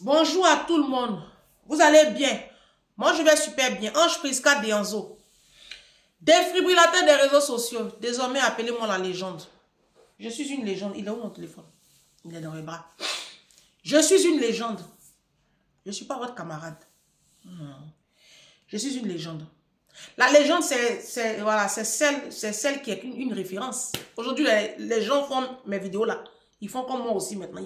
Bonjour à tout le monde. Vous allez bien? Moi, je vais super bien. Ange Prisca Deanzo. Défibrillateur des réseaux sociaux. Désormais, appelez-moi la légende. Je suis une légende. Il est où mon téléphone? Il est dans mes bras. Je suis une légende. Je ne suis pas votre camarade. Non. Je suis une légende. La légende, c'est celle qui est une référence. Aujourd'hui, les gens font mes vidéos là. Ils font comme moi aussi maintenant.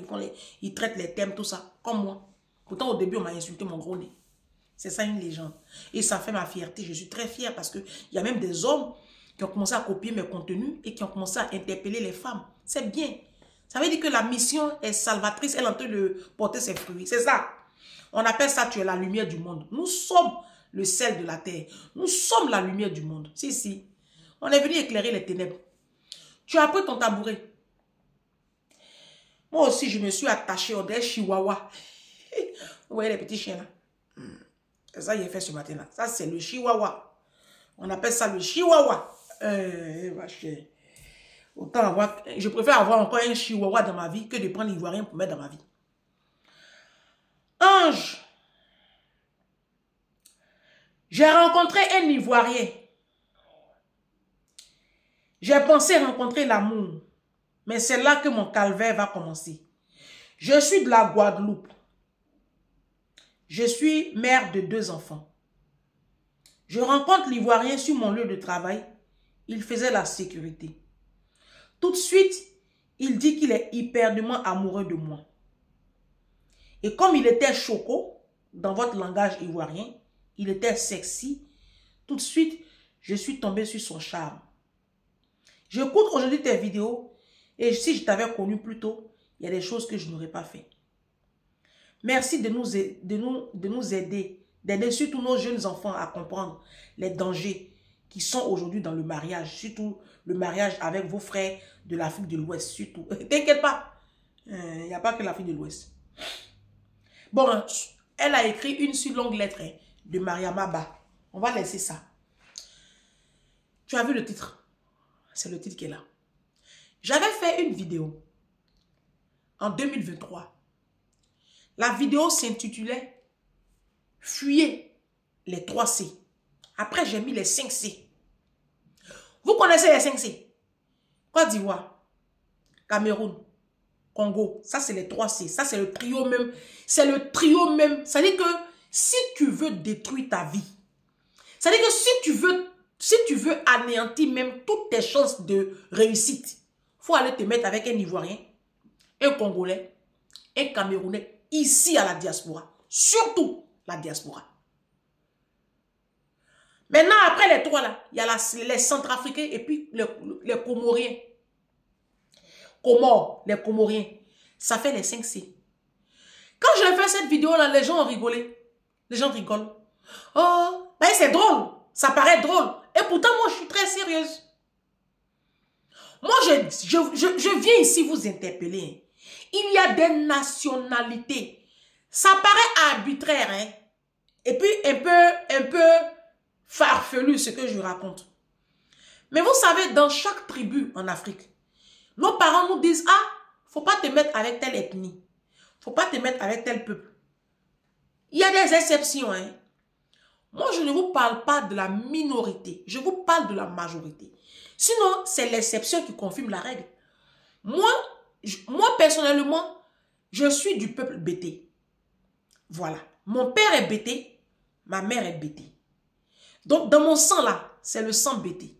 Ils traitent les thèmes, tout ça, comme moi. Pourtant, au début, on m'a insulté mon gros nez. C'est ça une légende. Et ça fait ma fierté. Je suis très fière parce qu'il y a même des hommes qui ont commencé à copier mes contenus et qui ont commencé à interpeller les femmes. C'est bien. Ça veut dire que la mission est salvatrice. Elle est en train de porter ses fruits. C'est ça. On appelle ça, tu es la lumière du monde. Nous sommes le sel de la terre. Nous sommes la lumière du monde. Si, si. On est venu éclairer les ténèbres. Tu as pris ton tabouret. Moi aussi, je me suis attachée au des chihuahuas. Vous voyez les petits chiens là? C'est ça qu'il a fait ce matin là. Ça, c'est le chihuahua. On appelle ça le chihuahua. Autant avoir... Je préfère avoir encore un chihuahua dans ma vie que de prendre l'ivoirien pour mettre dans ma vie. Ange. J'ai rencontré un Ivoirien. J'ai pensé rencontrer l'amour. Mais c'est là que mon calvaire va commencer. Je suis de la Guadeloupe. Je suis mère de 2 enfants. Je rencontre l'Ivoirien sur mon lieu de travail. Il faisait la sécurité. Tout de suite, il dit qu'il est hypernement amoureux de moi. Et comme il était choco, dans votre langage ivoirien, il était sexy, tout de suite, je suis tombée sur son charme. J'écoute aujourd'hui tes vidéos et si je t'avais connu plus tôt, il y a des choses que je n'aurais pas fait. Merci de nous aider, d'aider surtout nos jeunes enfants à comprendre les dangers qui sont aujourd'hui dans le mariage, surtout le mariage avec vos frères de l'Afrique de l'Ouest, surtout. T'inquiète pas, il n'y a pas que l'Afrique de l'Ouest. Bon, elle a écrit une si longue lettre de Mariama Ba. On va laisser ça. Tu as vu le titre? C'est le titre qui est là. J'avais fait une vidéo en 2023. La vidéo s'intitulait « Fuyez les 3 C ». Après, j'ai mis les 5 C. Vous connaissez les 5 C? Côte d'Ivoire, Cameroun, Congo. Ça, c'est les 3 C. Ça, c'est le trio même. C'est le trio même. Ça veut dire que si tu veux détruire ta vie, ça veut dire que si tu veux anéantir même toutes tes chances de réussite, il faut aller te mettre avec un Ivoirien, un Congolais, un Camerounais, ici à la diaspora. Surtout la diaspora. Maintenant, après les 3 là, il y a les Centrafricains et puis les Comoriens. Les Comoriens. Ça fait les 5 C. Quand j'ai fait cette vidéo là, les gens ont rigolé. Les gens rigolent. Oh, ben c'est drôle. Ça paraît drôle. Et pourtant, moi, je suis très sérieuse. Moi, je viens ici vous interpeller. Il y a des nationalités. Ça paraît arbitraire, hein. Et puis, un peu farfelu ce que je raconte. Mais vous savez, dans chaque tribu en Afrique, nos parents nous disent, ah, faut pas te mettre avec telle ethnie. Faut pas te mettre avec tel peuple. Il y a des exceptions, hein. Moi, je ne vous parle pas de la minorité. Je vous parle de la majorité. Sinon, c'est l'exception qui confirme la règle. Moi, personnellement, je suis du peuple Bété. Voilà. Mon père est Bété, ma mère est Bété. Donc, dans mon sang, là, c'est le sang Bété.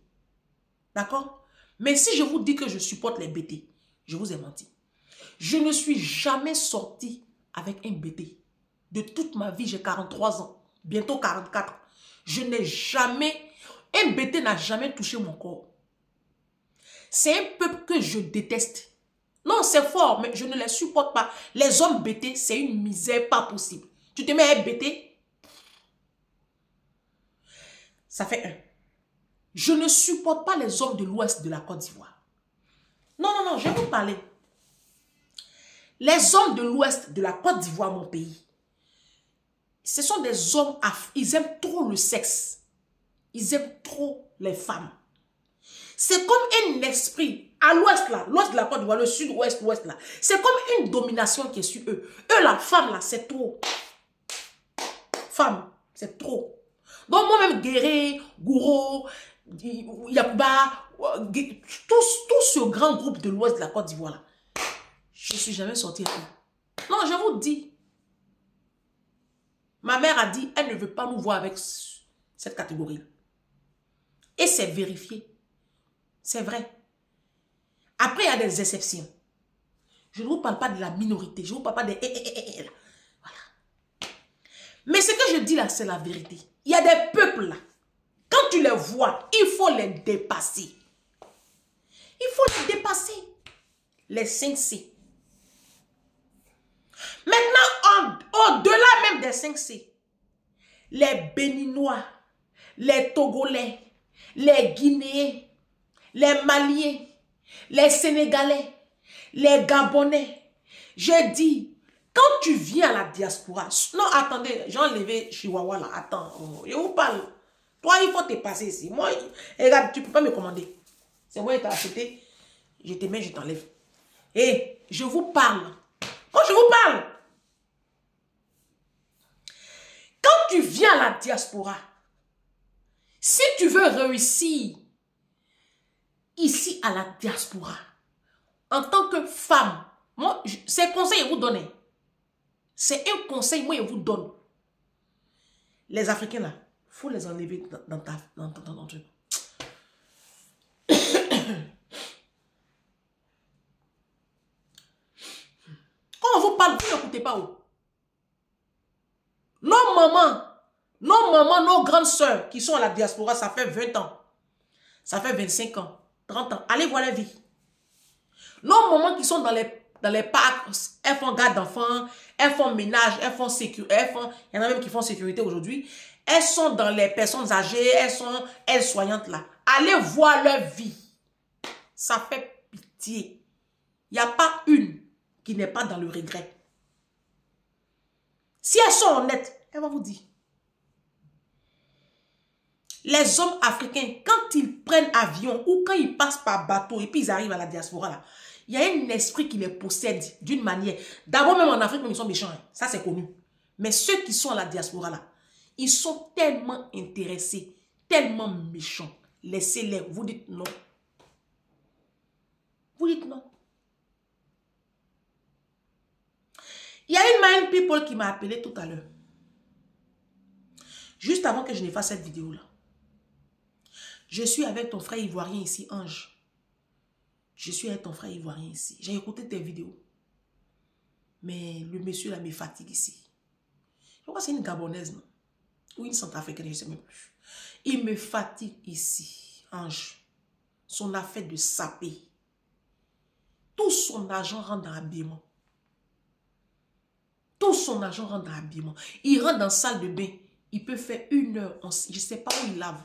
D'accord? Mais si je vous dis que je supporte les Bété, je vous ai menti. Je ne suis jamais sortie avec un Bété. De toute ma vie, j'ai 43 ans. Bientôt 44. Je n'ai jamais... Un Bété n'a jamais touché mon corps. C'est un peuple que je déteste. Non, c'est fort, mais je ne les supporte pas. Les hommes Bété, c'est une misère pas possible. Tu te mets à Bété, ça fait 1. Je ne supporte pas les hommes de l'ouest de la Côte d'Ivoire. Non, non, non, je vais vous parler. Les hommes de l'ouest de la Côte d'Ivoire, mon pays, ce sont des hommes, ils aiment trop le sexe. Ils aiment trop les femmes. C'est comme un esprit À l'ouest, là, l'ouest de la Côte d'Ivoire, le sud-ouest, l'ouest, là. C'est comme une domination qui est sur eux. Eux, la femme, là, c'est trop. Femme, c'est trop. Donc, moi-même, Guéré, Gouro, Yakuba, tout ce grand groupe de l'ouest de la Côte d'Ivoire, là, je ne suis jamais sortie avec eux. Non, je vous dis. Ma mère a dit, elle ne veut pas nous voir avec cette catégorie-là. Et c'est vérifié. C'est vrai. Après, il y a des exceptions. Je ne vous parle pas de la minorité. Je ne vous parle pas des... Voilà. Mais ce que je dis là, c'est la vérité. Il y a des peuples là. Quand tu les vois, il faut les dépasser. Il faut les dépasser. Les 5C. Maintenant, au-delà même des 5C, les Béninois, les Togolais, les Guinéens, les Maliens, les Sénégalais, les Gabonais. J'ai dit, quand tu viens à la diaspora, non, attendez, j'ai enlevé Chihuahua là, attends, je vous parle. Toi, il faut te passer ici. Moi, regarde, tu ne peux pas me commander. C'est moi qui t'ai acheté, je te mets, je t'enlève. Et je vous parle. Moi, je vous parle. Quand tu viens à la diaspora, si tu veux réussir ici à la diaspora, en tant que femme, moi, c'est un conseil que je vous donne. C'est un conseil moi je vous donne. Les Africains là, il faut les enlever dans ton truc. Quand on vous parle, vous n'écoutez pas où. Nos mamans, nos grandes sœurs qui sont à la diaspora, ça fait 20 ans. Ça fait 25 ans, 30 ans. Allez voir la vie. Nos mamans qui sont dans les parcs, elles font garde d'enfants, elles font ménage, elles font sécurité, il y en a même qui font sécurité aujourd'hui. Elles sont dans les personnes âgées, elles sont aides-soignantes là. Allez voir leur vie. Ça fait pitié. Il n'y a pas une qui n'est pas dans le regret. Si elles sont honnêtes, elles vont vous dire. Les hommes africains, quand ils prennent avion ou quand ils passent par bateau et puis ils arrivent à la diaspora là, il y a un esprit qui les possède d'une manière. D'abord, même en Afrique, ils sont méchants. Hein. Ça, c'est connu. Mais ceux qui sont à la diaspora là, ils sont tellement intéressés, tellement méchants. Laissez-les. Vous dites non. Vous dites non. Il y a une Mind People qui m'a appelé tout à l'heure. Juste avant que je ne fasse cette vidéo-là. Je suis avec ton frère ivoirien ici, Ange. Je suis avec ton frère ivoirien ici. J'ai écouté tes vidéos. Mais le monsieur là me fatigue ici. Je crois que c'est une Gabonaise, non? Ou une Centrafricaine, je ne sais même plus. Il me fatigue ici, Ange. Son affaire de saper. Tout son argent rentre dans l'habillement. Tout son argent rentre dans l'habillement. Il rentre dans la salle de bain. Il peut faire 1 heure. Je ne sais pas où il lave.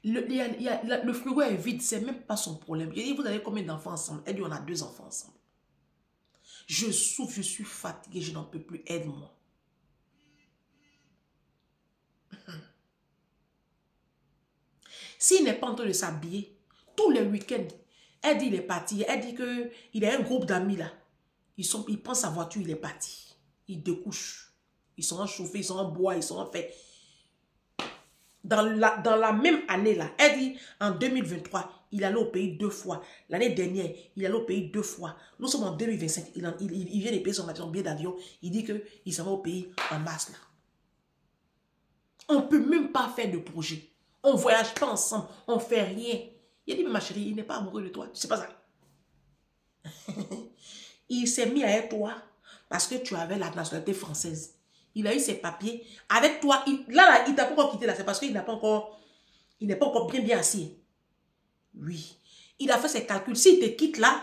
Le frigo est vide. Ce n'est même pas son problème. Il dit, vous avez combien d'enfants ensemble? Elle dit, on a 2 enfants ensemble. Je souffre, je suis fatiguée, je n'en peux plus. Aide-moi. S'il n'est pas en train de s'habiller, tous les week-ends, elle dit il est parti. Elle dit qu'il a un groupe d'amis là. Il prend sa voiture, il est parti. Il découche. Ils sont en chauffé, ils sont en bois, ils sont en fait. Dans la même année là, elle dit en 2023, il allait au pays 2 fois. L'année dernière, il allait au pays 2 fois. Nous sommes en 2025, il vient de payer son billet d'avion. Il dit qu'il s'en va au pays en mars là. On ne peut même pas faire de projet. On ne voyage pas ensemble, on ne fait rien. Il a dit, mais ma chérie, il n'est pas amoureux de toi. Tu sais pas ça. Il s'est mis avec toi parce que tu avais la nationalité française. Il a eu ses papiers. Avec toi, là, il t'a pas encore quitté là. C'est parce qu'il n'est pas encore bien assis. Oui. Il a fait ses calculs. S'il te quitte là,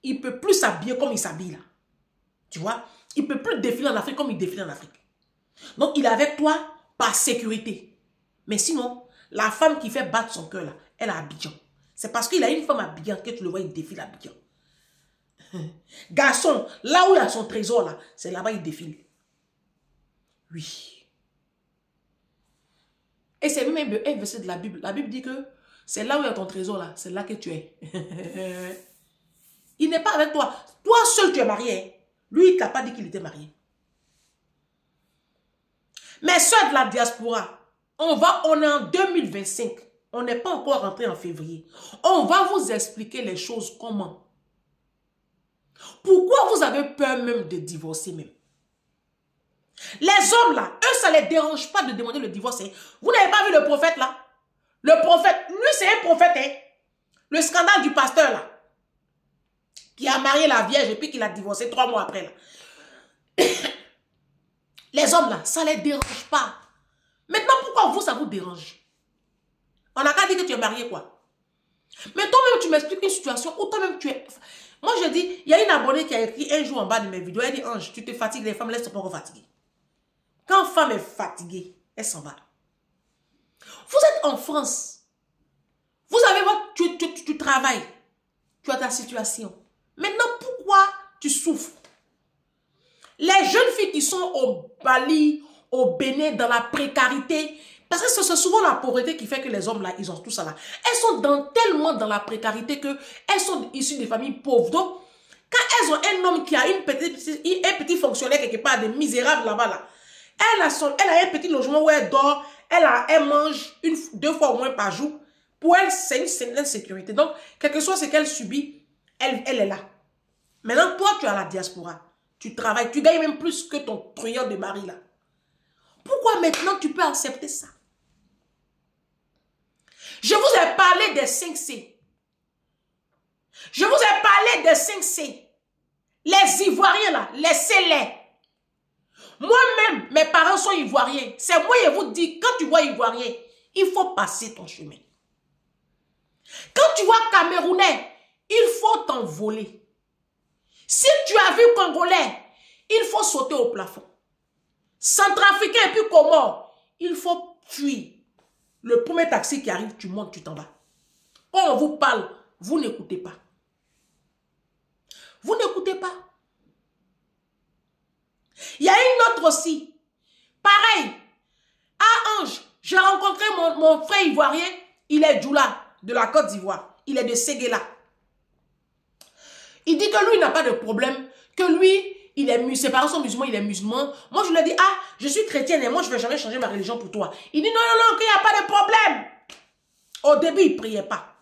il ne peut plus s'habiller comme il s'habille là. Tu vois? Il ne peut plus défiler en Afrique comme il défile en Afrique. Donc, il est avec toi par sécurité. Mais sinon, la femme qui fait battre son cœur là, elle a Abidjan. C'est parce qu'il a une femme à Abidjan que tu le vois, il défile à Abidjan. Garçon, là où il a son trésor là, c'est là-bas il défile. Oui. Et c'est même un verset de la Bible. La Bible dit que c'est là où il y a ton trésor, là. C'est là que tu es. Il n'est pas avec toi. Toi seul, tu es marié. Lui, il ne t'a pas dit qu'il était marié. Mais ceux de la diaspora, on est en 2025. On n'est pas encore rentré en février. On va vous expliquer les choses comment. Pourquoi vous avez peur même de divorcer même? Les hommes là, eux, ça ne les dérange pas de demander le divorce. Hein. Vous n'avez pas vu le prophète là? Le prophète, lui c'est un prophète. Hein. Le scandale du pasteur là, qui a marié la vierge et puis qui l'a divorcé 3 mois après là. Les hommes là, ça ne les dérange pas. Maintenant, pourquoi vous, ça vous dérange? On n'a qu'à dire que tu es marié quoi. Mais toi-même, tu m'expliques une situation où toi-même tu es... Moi, je dis, il y a une abonnée qui a écrit un jour en bas de mes vidéos, elle dit, Ange, tu te fatigues, les femmes, laisse-toi pas fatiguer. Quand une femme est fatiguée, elle s'en va. Vous êtes en France. Vous avez votre... Tu travailles. Tu as ta situation. Maintenant, pourquoi tu souffres? Les jeunes filles qui sont au Bali, au Bénin, dans la précarité, parce que c'est souvent la pauvreté qui fait que les hommes là, ils ont tout ça là. Elles sont tellement dans la précarité que elles sont issues des familles pauvres. Donc, quand elles ont un homme qui a un petit fonctionnaire quelque part, des misérables là-bas là, elle a un petit logement où elle dort, elle mange 2 fois au moins par jour. Pour elle, c'est une certaine sécurité. Donc, quel que soit ce qu'elle subit, elle est là. Maintenant, toi, tu es à la diaspora. Tu travailles, tu gagnes même plus que ton truand de mari là. Pourquoi maintenant tu peux accepter ça? Je vous ai parlé des 5C. Je vous ai parlé des 5C. Les Ivoiriens là, laissez-les. Moi-même, mes parents sont Ivoiriens. C'est moi qui vous dis, quand tu vois Ivoirien, il faut passer ton chemin. Quand tu vois Camerounais, il faut t'envoler. Si tu as vu Congolais, il faut sauter au plafond. Centrafricain et puis Comore, il faut fuir. Le premier taxi qui arrive, tu montes, tu t'en vas. Quand on vous parle, vous n'écoutez pas. Vous n'écoutez pas. Il y a une autre aussi. Pareil. Ah, Ange, j'ai rencontré mon frère ivoirien. Il est Djoula, de la Côte d'Ivoire. Il est de Séguéla. Il dit que lui, il n'a pas de problème. Que lui, ses parents sont musulmans, il est musulman. Moi, je lui ai dit, ah, je suis chrétienne et moi, je ne vais jamais changer ma religion pour toi. Il dit, non, non, non, qu'il n'y a pas de problème. Au début, il ne priait pas.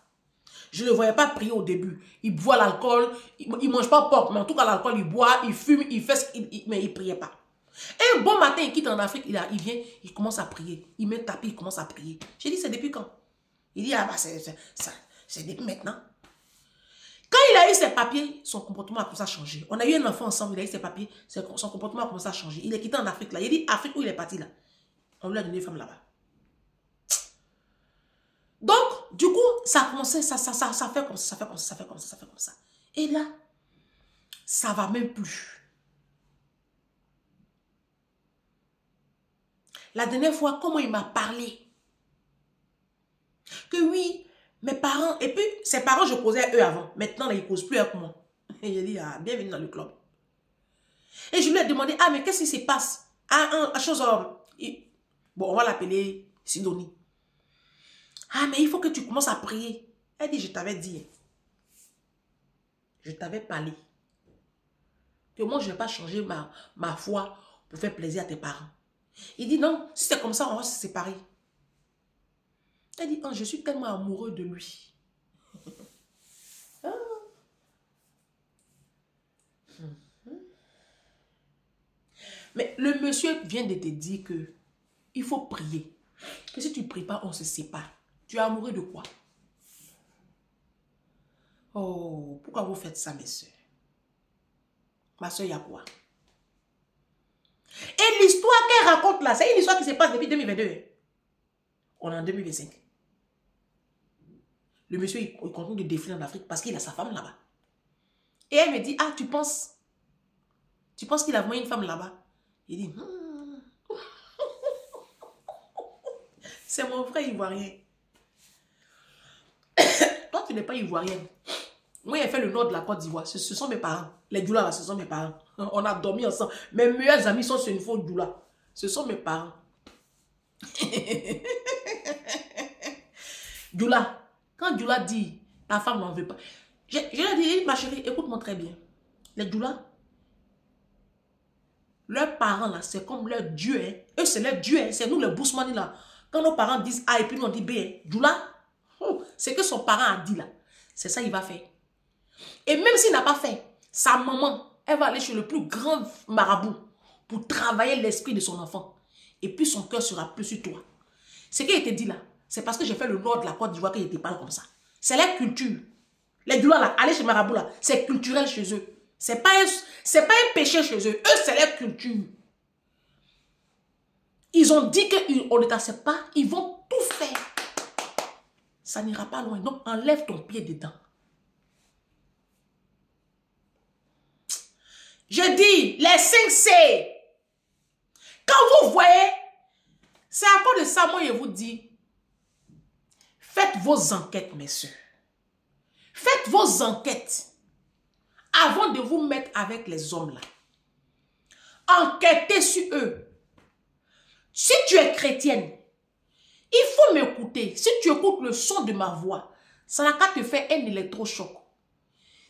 Je ne le voyais pas prier au début. Il boit l'alcool, il ne mange pas porc, mais en tout cas, l'alcool, il boit, il fume, il fait mais il ne priait pas. Et un bon matin, il quitte en Afrique, il vient, il commence à prier. Il met tapis, il commence à prier. J'ai dit, c'est depuis quand? Il dit, ah, bah, c'est depuis maintenant. Quand il a eu ses papiers, son comportement a commencé à changer. On a eu un enfant ensemble, il a eu ses papiers, son comportement a commencé à changer. Il est quitté en Afrique là. Il dit Afrique où il est parti là. On lui a donné une femme là-bas. Donc, du coup, ça a commencé, ça fait comme ça, ça fait comme ça, ça fait comme ça, ça fait comme ça. Et là, ça va même plus. La dernière fois, comment il m'a parlé? Que oui, mes parents, et puis ses parents, je causais à eux avant. Maintenant, là, ils ne causent plus avec moi. Et j'ai dit, ah, bienvenue dans le club. Et je lui ai demandé, ah, mais qu'est-ce qui se passe? Ah, chose, bon, on va l'appeler Sidonie. Ah, mais il faut que tu commences à prier. Elle dit, je t'avais dit. Je t'avais parlé. Que moi, je ne vais pas changer ma foi pour faire plaisir à tes parents. Il dit, non, si c'est comme ça, on va se séparer. Elle dit, oh, je suis tellement amoureux de lui. Ah. Mais le monsieur vient de te dire que il faut prier. Que si tu ne pries pas, on se sépare. Tu es amoureux de quoi? Oh, pourquoi vous faites ça, mes soeurs? Ma soeur, il y a quoi? Et l'histoire qu'elle raconte là, c'est une histoire qui se passe depuis 2022. On est en 2025. Le monsieur, il continue de défiler en Afrique parce qu'il a sa femme là-bas. Et elle me dit, ah, tu penses qu'il a vraiment une femme là-bas? Il dit, c'est mon frère ivoirien. Toi, tu n'es pas ivoirienne. Moi, j'ai fait le nord de la Côte d'Ivoire. Ce sont mes parents. Les Djoula, là, ce sont mes parents. On a dormi ensemble. Mes meilleurs amis sont sur une faute Djoula. Ce sont mes parents. Djoula, quand Djoula dit, ta femme n'en veut pas. Je lui ai dit, ma chérie, écoute-moi très bien. Les Djoula, leurs parents là, c'est comme leur Dieu. Hein. Eux, c'est leur Dieu. Hein. C'est nous les Bousmani là. Quand nos parents disent A et puis nous on dit B, hein. Djoula, c'est que son parent a dit là. C'est ça qu'il va faire. Et même s'il n'a pas fait, sa maman, elle va aller chez le plus grand marabout pour travailler l'esprit de son enfant. Et puis son cœur sera plus sur toi. Ce qui a été dit là, c'est parce que j'ai fait le nord de la Côte d'Ivoire qu'ils te parlent comme ça. C'est leur culture. Les Djoula là, aller chez marabout là, c'est culturel chez eux. C'est pas un péché chez eux. Eux, c'est leur culture. Ils ont dit qu'on ne t'accepte pas. Ils vont tout faire. Ça n'ira pas loin. Donc, enlève ton pied dedans. Je dis, les 5C. Quand vous voyez, c'est à cause de ça, moi, je vous dis, faites vos enquêtes, mes soeurs. Faites vos enquêtes. Avant de vous mettre avec les hommes là, enquêtez sur eux. Si tu es chrétienne, il faut m'écouter. Si tu écoutes le son de ma voix, ça n'a qu'à te faire un électrochoc.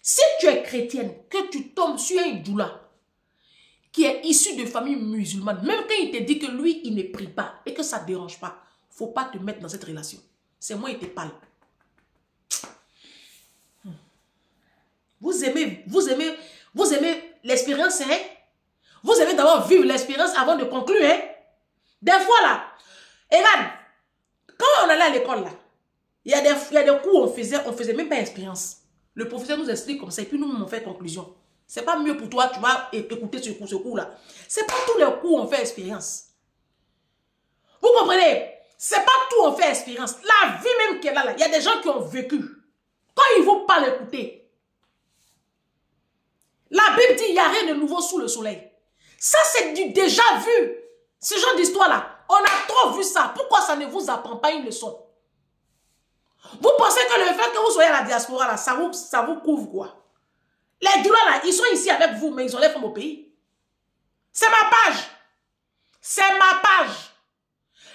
Si tu es chrétienne, que tu tombes sur un djoula qui est issu de famille musulmane, même quand il te dit que lui, il ne prie pas et que ça ne dérange pas, il ne faut pas te mettre dans cette relation. C'est moi qui te parle. Vous aimez l'expérience, hein? Vous aimez d'abord vivre l'expérience avant de conclure, hein? Des fois, là, et regarde, quand on allait à l'école, là, il y a des cours, on faisait même pas expérience. Le professeur nous explique comme ça, et puis nous, on fait conclusion. C'est pas mieux pour toi, tu vas écouter ce cours-là. C'est pas tous les cours, on fait expérience. Vous comprenez? C'est pas tout, on fait expérience. La vie même qu'elle a là, il y a des gens qui ont vécu. Quand ils vont pas l'écouter, la Bible dit, il n'y a rien de nouveau sous le soleil. Ça, c'est du déjà vu. Ce genre d'histoire-là, on a trop vu ça. Pourquoi ça ne vous apprend pas une leçon? Vous pensez que le fait que vous soyez à la diaspora, là, ça vous couvre quoi? Les Djoula, là, ils sont ici avec vous, mais ils ont les femmes au pays. C'est ma page. C'est ma page.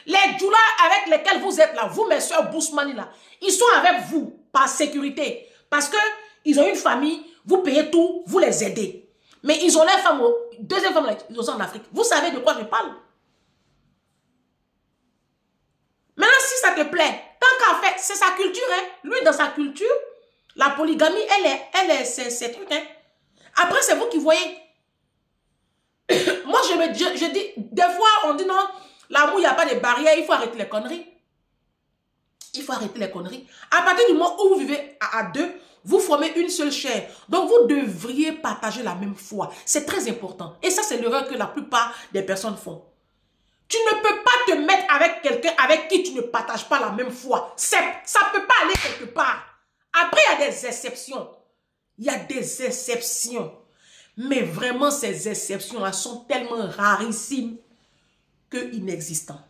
Les Djoula avec lesquels vous êtes là, vous, mes soeurs Bousmani, là, ils sont avec vous par sécurité. Parce que ils ont une famille, vous payez tout, vous les aidez. Mais ils ont les femmes, deuxième femme, ils sont en Afrique. Vous savez de quoi je parle? Maintenant, si ça te plaît, tant qu'à faire, c'est sa culture, hein. Lui, dans sa culture, la polygamie, c'est truc, hein. Après, c'est vous qui voyez. Moi, je dis, des fois, on dit non, l'amour, il n'y a pas de barrière, il faut arrêter les conneries. Il faut arrêter les conneries. À partir du moment où vous vivez à deux, vous formez une seule chair. Donc, vous devriez partager la même foi. C'est très important. Et ça, c'est l'erreur que la plupart des personnes font. Tu ne peux pas te mettre avec quelqu'un avec qui tu ne partages pas la même foi. Ça ne peut pas aller quelque part. Après, il y a des exceptions. Il y a des exceptions. Mais vraiment, ces exceptions-là sont tellement rarissimes que inexistantes.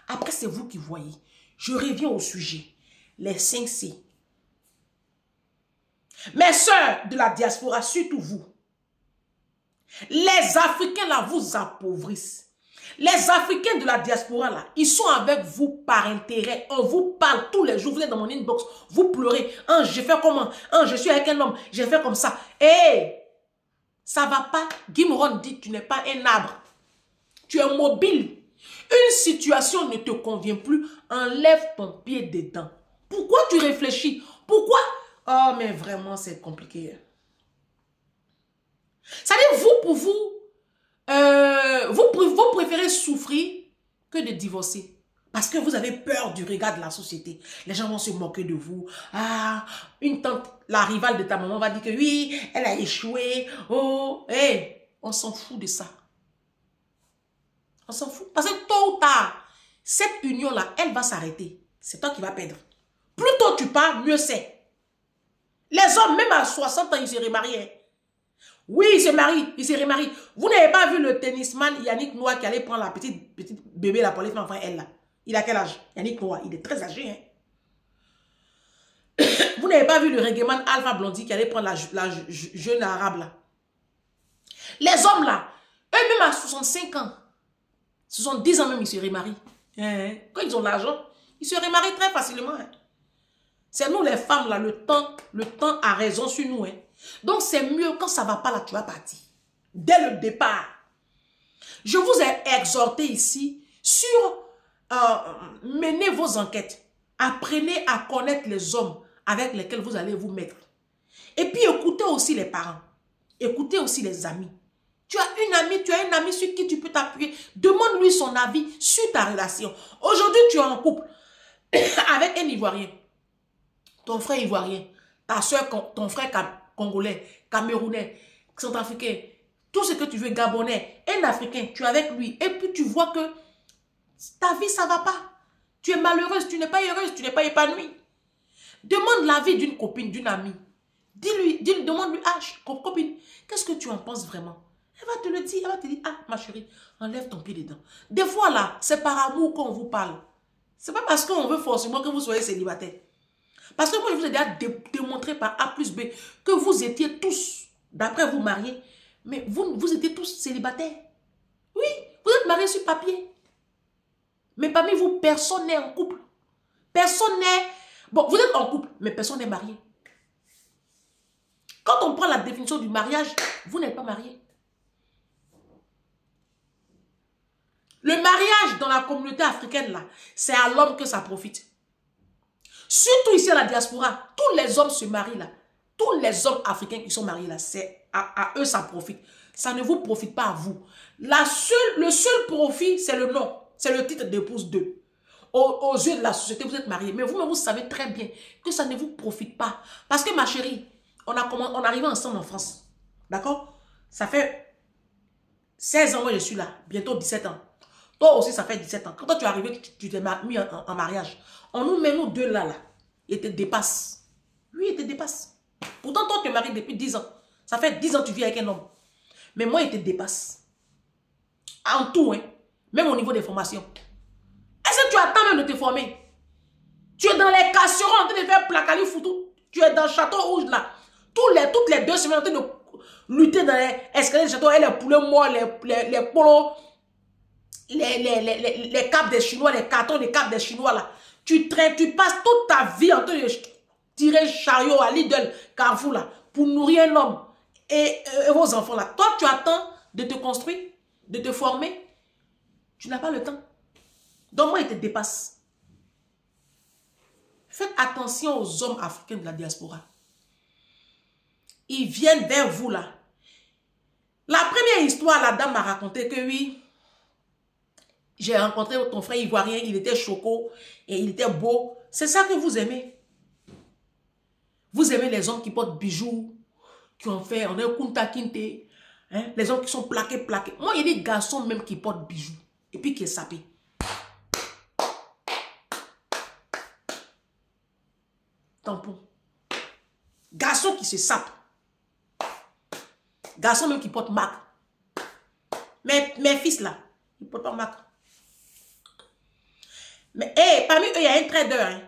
Après, c'est vous qui voyez. Je reviens au sujet. Les 5C. Mes sœurs de la diaspora, surtout vous. Les Africains, là, vous appauvrissent. Les Africains de la diaspora, là, ils sont avec vous par intérêt. On vous parle tous les jours. Vous êtes dans mon inbox. Vous pleurez. Hein, j'ai fait comment? Hein, je suis avec un homme. J'ai fait comme ça. Hé! Ça va pas. Guimron dit, tu n'es pas un arbre. Tu es mobile. Une situation ne te convient plus. Enlève ton pied dedans. Pourquoi tu réfléchis? Pourquoi? Oh, mais vraiment, c'est compliqué. Ça veut dire, vous, pour vous, vous préférez souffrir que de divorcer. Parce que vous avez peur du regard de la société. Les gens vont se moquer de vous. Ah, une tante, la rivale de ta maman va dire que oui, elle a échoué. Oh, hey, on s'en fout de ça. On s'en fout. Parce que tôt ou tard, cette union-là, elle va s'arrêter. C'est toi qui vas perdre. Plus tôt tu pars, mieux c'est. Les hommes, même à 60 ans, ils se remarient. Oui, ils se marient, ils se remarient. Vous n'avez pas vu le tennisman Yannick Noah qui allait prendre la petite bébé là pour aller faire enfant elle là. Il a quel âge? Yannick Noah, il est très âgé. Hein? Vous n'avez pas vu le reggaeman Alpha Blondie qui allait prendre la jeune arabe là. Les hommes là, eux-mêmes à 65 ans, 70 ans même, ils se remarient. Quand ils ont l'argent, ils se remarient très facilement. Hein? C'est nous les femmes, là, le temps a raison sur nous. Hein. Donc, c'est mieux quand ça ne va pas, là, tu vas partir. Dès le départ. Je vous ai exhorté ici sur mener vos enquêtes. Apprenez à connaître les hommes avec lesquels vous allez vous mettre. Et puis, écoutez aussi les parents. Écoutez aussi les amis. Tu as un ami sur qui tu peux t'appuyer. Demande-lui son avis sur ta relation. Aujourd'hui, tu es en couple avec un Ivoirien. Ton frère ivoirien, ta soeur, ton frère congolais, camerounais, centrafricain, tout ce que tu veux, gabonais, un Africain, tu es avec lui. Et puis tu vois que ta vie, ça ne va pas. Tu es malheureuse, tu n'es pas heureuse, tu n'es pas épanouie. Demande l'avis d'une copine, d'une amie. Demande-lui, ah, copine, qu'est-ce que tu en penses vraiment? Elle va te le dire, elle va te dire, ah, ma chérie, enlève ton pied dedans. Des fois, là, c'est par amour qu'on vous parle. C'est pas parce qu'on veut forcément que vous soyez célibataire. Parce que moi, je vous ai déjà démontré par A plus B que vous étiez tous, d'après vous mariés, mais vous étiez tous célibataires. Oui, vous êtes mariés sur papier. Mais parmi vous, personne n'est en couple. Personne n'est... Bon, vous êtes en couple, mais personne n'est marié. Quand on prend la définition du mariage, vous n'êtes pas marié. Le mariage dans la communauté africaine, là, c'est à l'homme que ça profite. Surtout ici à la diaspora, tous les hommes se marient là. Tous les hommes africains qui sont mariés là, c'est à eux ça profite. Ça ne vous profite pas à vous. Le seul profit, c'est le nom. C'est le titre d'épouse d'eux. Aux yeux de la société, vous êtes mariés. Mais vous savez très bien que ça ne vous profite pas. Parce que ma chérie, on arrivé ensemble en France. D'accord? Ça fait 16 ans, moi je suis là. Bientôt 17 ans. Toi aussi, ça fait 17 ans. Quand toi tu es arrivé, tu t'es mis en mariage. On nous met nous deux là. Il te dépasse. Lui, il te dépasse. Pourtant, toi, tu es marié depuis 10 ans. Ça fait 10 ans que tu vis avec un homme. Mais moi, il te dépasse. En tout, hein. Même au niveau des formations. Est-ce que tu attends même de te former? Tu es dans les casseroles en train de faire placali foutou. Tu es dans le château rouge là. Toutes les 2 semaines en train de lutter dans les escaliers du château. Et les poulets morts, les polos, les capes des Chinois, les cartons des capes des Chinois là. Tu passes toute ta vie en train de tirer chariot à Lidl, Carrefour là, pour nourrir un homme et vos enfants là. Toi, tu attends de te construire, de te former. Tu n'as pas le temps. Donc moi, il te dépasse. Faites attention aux hommes africains de la diaspora. Ils viennent vers vous là. La première histoire, la dame m'a raconté que oui, j'ai rencontré ton frère ivoirien, il était choco et il était beau. C'est ça que vous aimez. Vous aimez les hommes qui portent bijoux, qui ont fait, on est Kunta Kinte, hein, les hommes qui sont plaqués. Moi, il y a des garçons même qui portent bijoux et puis qui est sapé. Tampon. Garçons qui se sapent. Garçons même qui portent marque. Mes fils là, ils ne portent pas marque. Mais parmi eux, il y a un trader. Hein.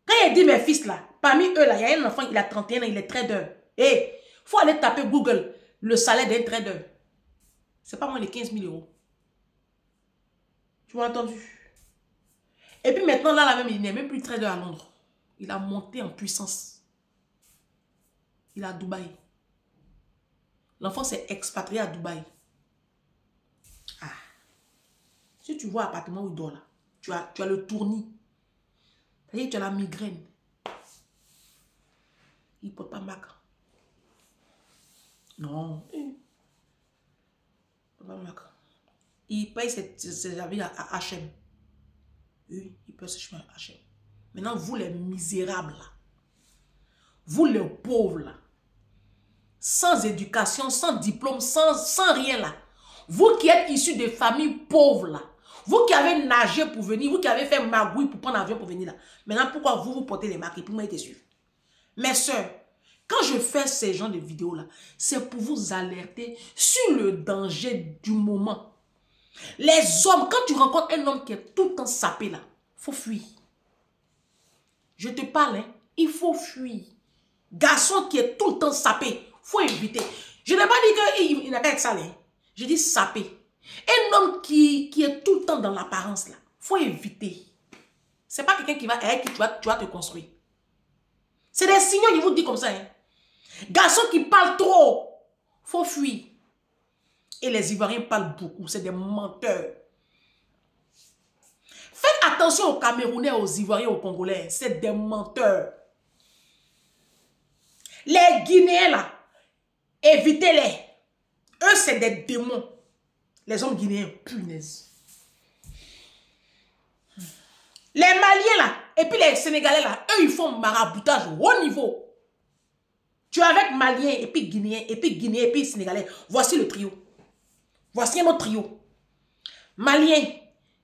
Quand il dit mes fils là, parmi eux là, il y a un enfant, il a 31 ans, il est trader. Il faut aller taper Google, le salaire d'un trader. C'est pas moins de 15 000 €. Tu m'as entendu? Et puis maintenant, là même, il n'est même plus trader à Londres. Il a monté en puissance. Il est à Dubaï. L'enfant s'est expatrié à Dubaï. Ah. Si tu vois l'appartement où il dort là, tu as le tournis. C'est-à-dire que tu as la migraine. Il ne porte pas Mac. Non. Il ne porte pas Mac. Il paye ses avis à H&M. Oui, il paye ses chemins à H&M. Maintenant, vous les misérables là, vous les pauvres là, sans éducation, sans diplôme, sans rien là, vous qui êtes issus de familles pauvres là, vous qui avez nagé pour venir, vous qui avez fait magouille pour prendre l'avion pour venir là, maintenant pourquoi vous portez les marques et puis moi été sûr? Mes soeurs, quand je fais ces genres de vidéos là, c'est pour vous alerter sur le danger du moment. Les hommes, quand tu rencontres un homme qui est tout le temps sapé là, il faut fuir. Je te parle, hein, il faut fuir. Garçon qui est tout le temps sapé, il faut éviter. Je n'ai pas dit qu'il n'a qu'à être salé. Je dis sapé. Un homme qui est tout le temps dans l'apparence là, il faut éviter. Ce n'est pas quelqu'un qui va avec qui tu vas te construire. C'est des signaux, il vous dit comme ça. Hein. Garçons qui parlent trop, faut fuir. Et les Ivoiriens parlent beaucoup, c'est des menteurs. Faites attention aux Camerounais, aux Ivoiriens, aux Congolais, c'est des menteurs. Les Guinéens là, évitez-les. Eux, c'est des démons. Les hommes guinéens, punaise. Les Maliens là, et puis les Sénégalais là, eux, ils font maraboutage au haut niveau. Tu es avec Maliens, et puis Guinéens, et puis Sénégalais. Voici le trio. Voici un autre trio. Maliens,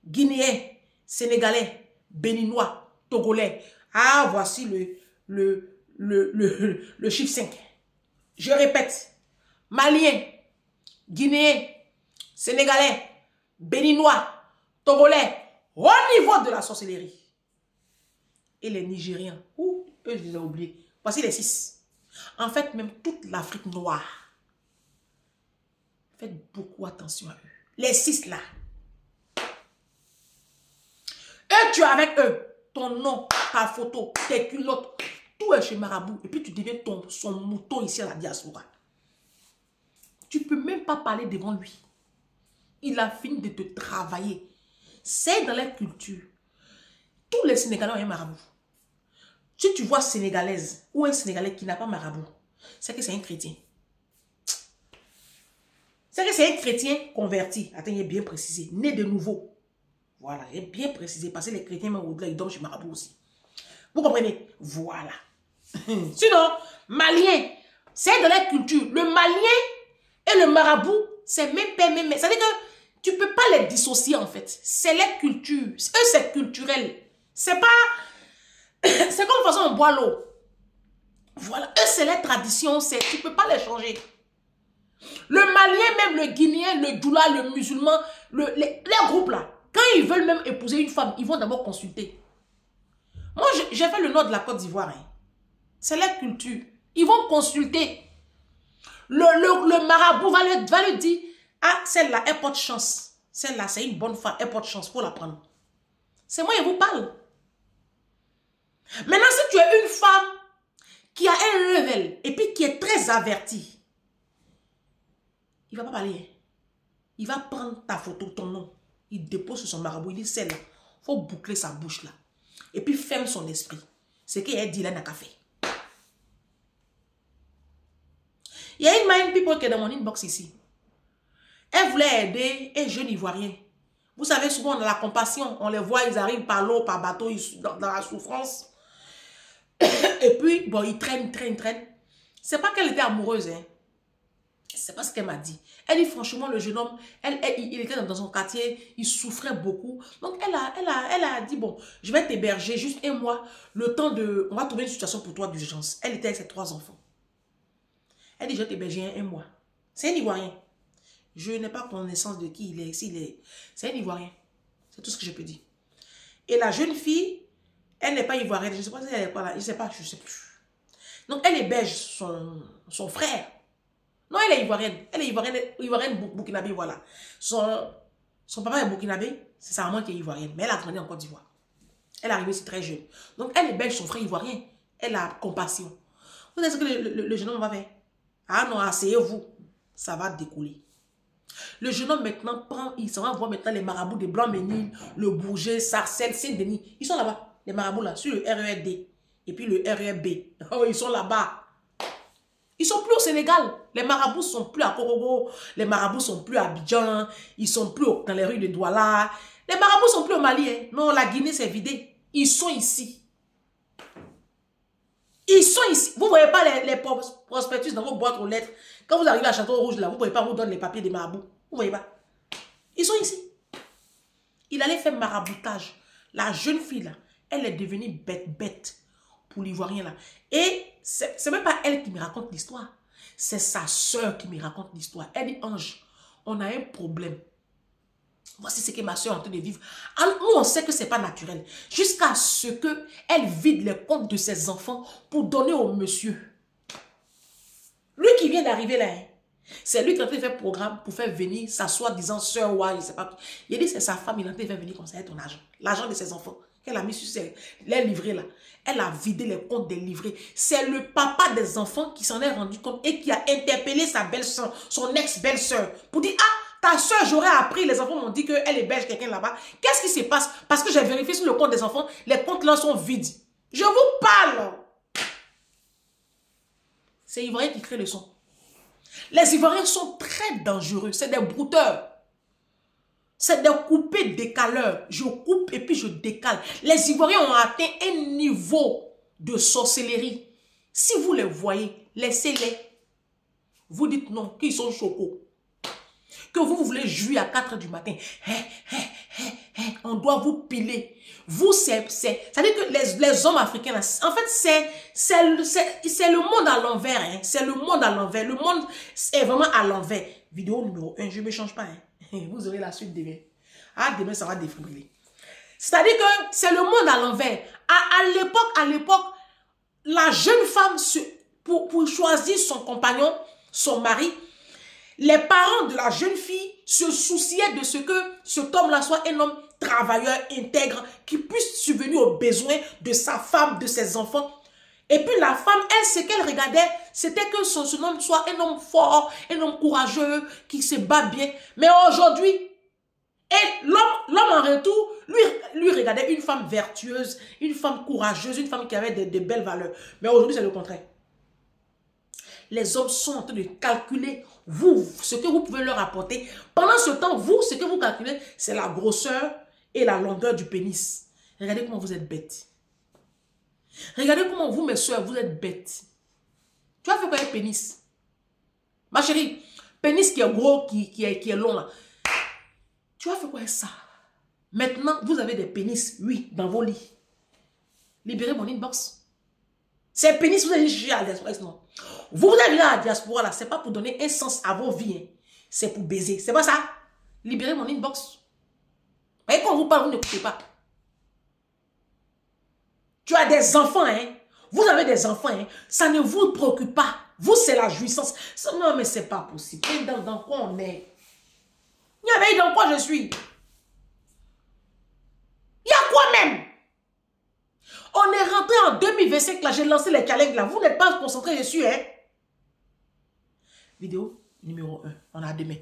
Guinéens, Sénégalais, Béninois, Togolais. Ah, voici le chiffre 5. Je répète. Maliens, Guinéens, Sénégalais, Béninois, Togolais, au niveau de la sorcellerie. Et les Nigériens, eux, je les ai oubliés. Voici les 6. En fait, même toute l'Afrique noire. Faites beaucoup attention à eux. Les 6 là. Et tu es avec eux. Ton nom, ta photo, tes culottes, tout est chez Marabout. Et puis tu deviens son mouton ici à la diaspora. Tu ne peux même pas parler devant lui. Il a fini de te travailler. C'est dans la culture. Tous les Sénégalais ont un marabout. Si tu vois sénégalaise ou un Sénégalais qui n'a pas marabout, c'est que c'est un chrétien. C'est que c'est un chrétien converti. Attends, il est bien précisé. Né de nouveau. Voilà, il est bien précisé. Parce que les chrétiens, même au-delà, ils dorment chez marabout aussi. Vous comprenez? Voilà. Sinon, malien, c'est dans la culture. Le malien et le marabout, c'est même pas même. Ça veut dire que tu ne peux pas les dissocier en fait. C'est la culture. Eux, c'est culturel. C'est pas... C'est comme façon on boit l'eau. Voilà. Eux, c'est les traditions. Tu ne peux pas les changer. Le malien, même le guinéen, le doula, le musulman, les groupes là, quand ils veulent même épouser une femme, ils vont d'abord consulter. Moi, j'ai fait le nord de la Côte d'Ivoire. Hein. C'est la culture. Ils vont consulter. Le marabout va le dire, ah, celle-là, elle porte chance. Celle-là, c'est une bonne femme, elle porte chance, pour la prendre. C'est moi, je vous parle. Maintenant, si tu es une femme qui a un level et puis qui est très avertie, il ne va pas parler. Il va prendre ta photo, ton nom. Il dépose sur son marabout. Il dit, celle-là, il faut boucler sa bouche là. Et puis ferme son esprit. C'est qu'il a dit, là, n'a qu'à fait. Il y a une mind people qui est dans mon inbox ici. Elle voulait aider un jeune Ivoirien. Vous savez, souvent, on a la compassion. On les voit, ils arrivent par l'eau, par bateau, dans la souffrance. Et puis, bon, ils traînent. C'est pas qu'elle était amoureuse, hein. C'est pas ce qu'elle m'a dit. Elle dit, franchement, le jeune homme, il était dans son quartier, il souffrait beaucoup. Donc, elle a dit, bon, je vais t'héberger juste un mois, le temps de... On va trouver une situation pour toi d'urgence. Elle était avec ses 3 enfants. Elle dit, je vais t'héberger un mois. C'est un Ivoirien. Je n'ai pas connaissance de qui il est. C'est un Ivoirien. C'est tout ce que je peux dire. Et la jeune fille, elle n'est pas ivoirienne. Je ne sais pas si elle est pas là. Je ne sais plus. Donc, elle héberge son frère. Non, elle est ivoirienne. Elle est ivoirienne burkinabé, voilà. Son papa est burkinabé. C'est sa maman qui est ivoirienne. Mais elle a grandi en Côte d'Ivoire. Elle est arrivée ici très jeune. Donc, elle héberge son frère ivoirien. Elle a compassion. Vous savez ce que le jeune homme va faire? Ah non, asseyez-vous. Ça va découler. Le jeune homme maintenant prend, il s'en va voir maintenant les marabouts de Blanc-Ménil, le Bourget, Sarcelles, Saint-Denis. Ils sont là-bas, les marabouts là, sur le RERD. Et puis le RERB. Oh, ils sont là-bas. Ils sont plus au Sénégal. Les marabouts sont plus à Korogo. Les marabouts sont plus à Abidjan. Ils sont plus dans les rues de Douala. Les marabouts sont plus au Mali. Hein. Non, la Guinée s'est vidée. Ils sont ici. Ils sont ici. Vous ne voyez pas les prospectus dans vos boîtes aux lettres. Quand vous arrivez à Château-Rouge, là, vous ne voyez pas, on vous donne les papiers des marabouts. Vous ne voyez pas. Ils sont ici. Il allait faire maraboutage. La jeune fille, là, elle est devenue bête pour l'Ivoirien, là. Et c'est même pas elle qui me raconte l'histoire. C'est sa soeur qui me raconte l'histoire. Elle dit, Ange, on a un problème. Voici ce que ma soeur est en train de vivre. Alors, nous, on sait que ce n'est pas naturel. Jusqu'à ce qu'elle vide les comptes de ses enfants pour donner au monsieur. Lui qui vient d'arriver là, hein, c'est lui qui a fait un programme pour faire venir sa soi-disant soeur ou je ne sais pas. Il a dit c'est sa femme, il a fait venir comme ça, ton argent. L'argent de ses enfants. qu'elle a mis sur les livrets là. Elle a vidé les comptes des livrets. C'est le papa des enfants qui s'en est rendu compte et qui a interpellé sa belle-soeur, son ex-belle-soeur, pour dire, ah, ta soeur, j'aurais appris, les enfants m'ont dit qu'elle est belge, quelqu'un là-bas. Qu'est-ce qui se passe? Parce que j'ai vérifié sur le compte des enfants, les comptes là sont vides. Je vous parle. C'est Ivoirien qui crée le son. Les Ivoiriens sont très dangereux. C'est des brouteurs. C'est des coupés décaleurs. Je coupe et puis je décale. Les Ivoiriens ont atteint un niveau de sorcellerie. Si vous les voyez, laissez-les. Vous dites non, qu'ils sont chocos. Que vous voulez jouir à 4 h du matin. On doit vous piler. Vous, c'est-à-dire que les hommes africains, en fait, c'est le monde à l'envers. Hein. C'est le monde à l'envers. Le monde est vraiment à l'envers. Vidéo numéro 1, je ne me change pas. Hein. Vous aurez la suite demain. Ah, demain, ça va défibriller. C'est-à-dire que c'est le monde à l'envers. À l'époque, la jeune femme, pour choisir son compagnon, son mari, les parents de la jeune fille se souciaient de ce que cet homme-là soit un homme travailleur, intègre, qui puisse subvenir aux besoins de sa femme, de ses enfants. Et puis la femme, elle, ce qu'elle regardait, c'était que son homme soit un homme fort, un homme courageux, qui se bat bien. Mais aujourd'hui, l'homme en retour, lui regardait une femme vertueuse, une femme courageuse, une femme qui avait de belles valeurs. Mais aujourd'hui, c'est le contraire. Les hommes sont en train de calculer, vous, ce que vous pouvez leur apporter. Pendant ce temps, vous, ce que vous calculez, c'est la grosseur et la longueur du pénis. Regardez comment vous êtes bêtes. Regardez comment vous, mes soeurs, vous êtes bêtes. Tu as fait quoi avec pénis? Ma chérie, pénis qui est gros, qui est long là. Tu as fait quoi avec ça? Maintenant, vous avez des pénis, oui, dans vos lits. Libérez mon inbox. Ces pénis, vous allez chercher à la diaspora, non. Vous allez à la diaspora, là, c'est pas pour donner un sens à vos vies. Hein. C'est pour baiser. C'est pas ça? Libérez mon inbox. Et quand on vous parle, vous n'écoutez pas. Tu as des enfants, hein. Vous avez des enfants, hein. Ça ne vous préoccupe pas. Vous, c'est la jouissance. Non, mais c'est pas possible. Et dans quoi on est? Il y avait dans quoi je suis? Il y a quoi même? On est rentré en 2025, là, j'ai lancé les challenges, là. Vous n'êtes pas concentrés dessus, hein? Vidéo numéro 1. On a demain.